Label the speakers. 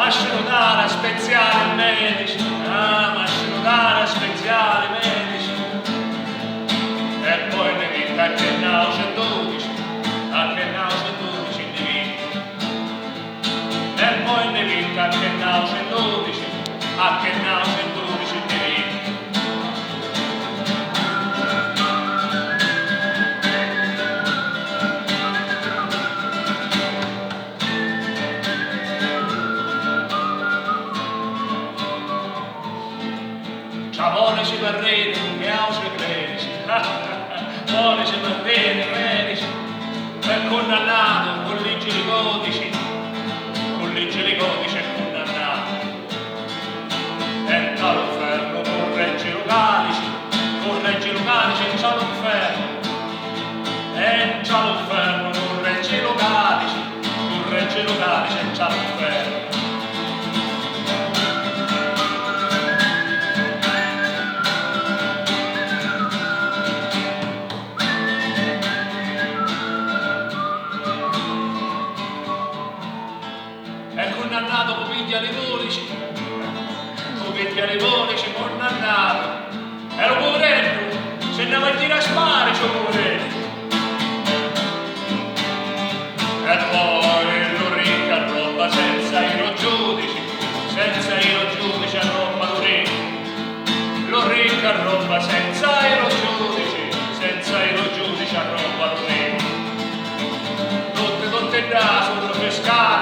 Speaker 1: mascinutara speziali medici, mascinutara speziali medici. E poi ne vinta che nao 112, a che nao 112 ne vinta. E poi ne vinta che nao 112, a che nao 112 ne vinta. Buonici barreni, che auce credici, buonici barreni, medici, è condannato con leggi codici è condannato. E all'inferno con reggi localici in ciao l'inferno, e in ciao l'inferno con reggi localici in ciao l'inferno. È condannato con piglia le volici, condannato. E lo poveretto, se ne va a tirare a spare, c'è poveretto. E poi lo ricca arroba senza iro giudici arroba lo ricca. Lo ricca arroba senza iro giudici arroba lo ricca. Tutte da sullo pescato.